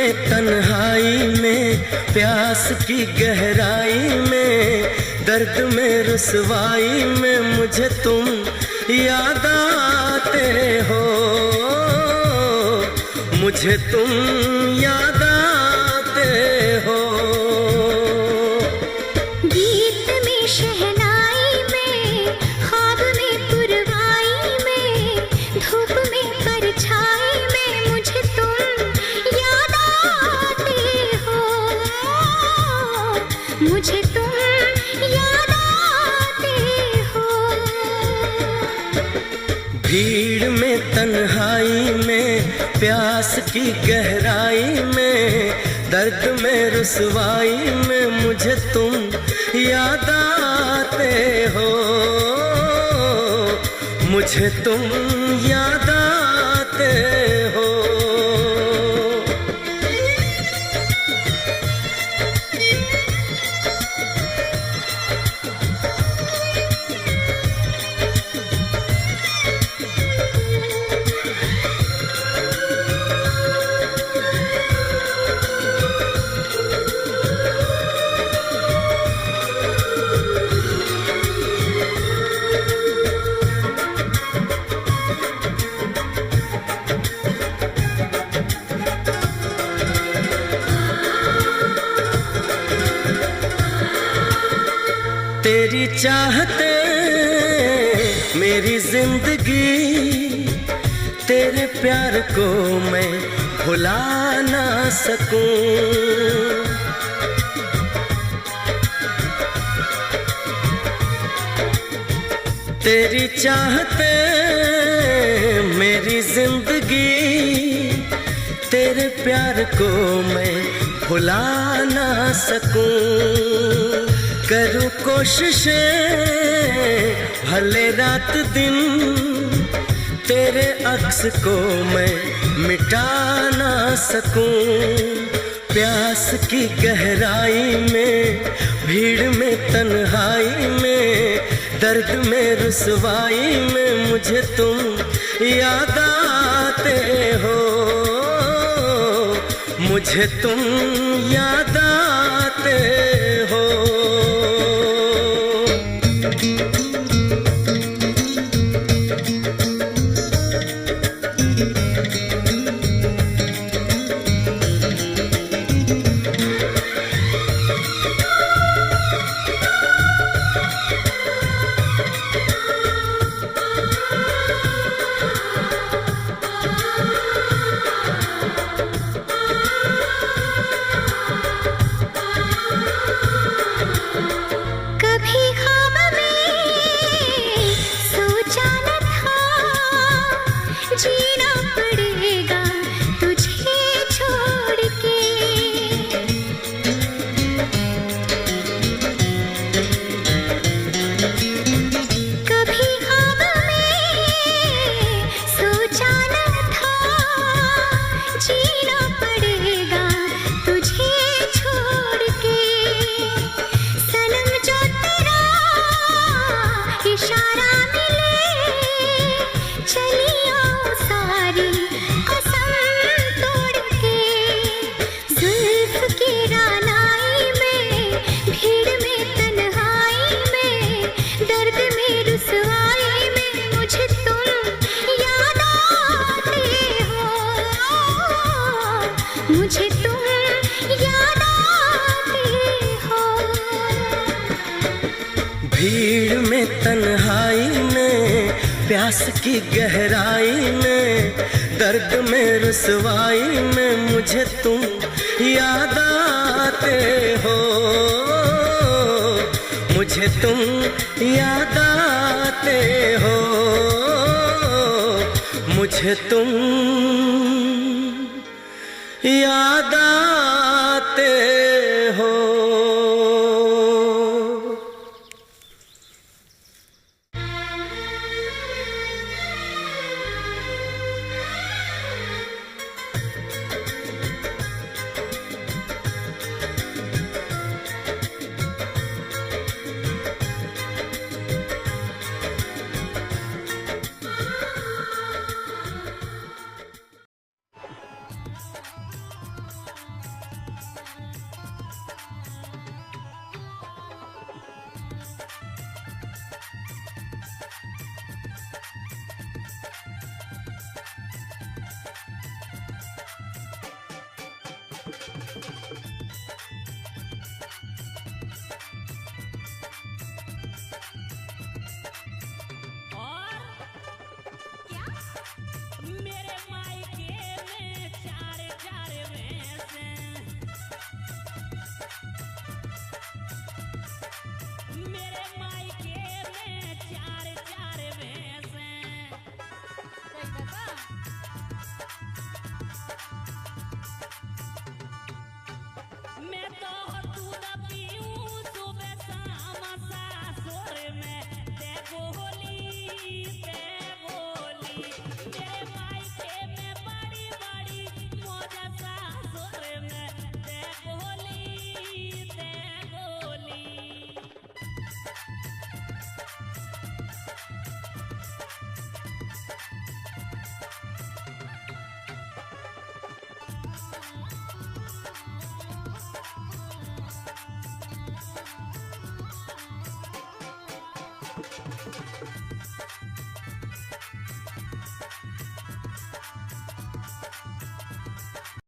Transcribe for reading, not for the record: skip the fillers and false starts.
में तन्हाई में, प्यास की गहराई में, दर्द में रुसवाई में मुझे तुम याद आते हो, मुझे तुम याद आते हो। गीत में शहनाई में, ख्वाब में पुरवाई में, धूप में परछाई में मुझे तुम याद आते हो, मुझे तुम याद आते हो। भीड़ में तन्हाई में, प्यास की गहराई में, दर्द में रुसवाई में मुझे तुम याद आते हो, मुझे तुम याद आते हो। तेरी चाहते मेरी जिंदगी, तेरे प्यार को मैं भुला ना सकूं। तेरी चाहते मेरी जिंदगी, तेरे प्यार को मैं भुला ना सकूं। करूं कोशिशें भले रात दिन, तेरे अक्स को मैं मिटा ना सकूं। प्यास की गहराई में, भीड़ में तन्हाई में, दर्द में रुसवाई में मुझे तुम याद आते हो, मुझे तुम याद आते हो। जीना पड़ेगा तुझे छोड़ के, कभी ख्वाब में सोचा न था, जीना पड़ेगा तुझे छोड़ के। सनम जो तेरा इशारा मिले, चली सारी कसम तोड़ के। जुल्फ की रानाई में, भीड़ में तन्हाई में, दर्द में रुसवाई में मुझे तुम याद आते हो, मुझे तुम याद आते हो। भीड़ में तन्हाई में, प्यास की गहराई में, दर्द में रुसवाई में मुझे तुम याद आते हो, मुझे तुम याद आते हो, मुझे तुम याद आते हो।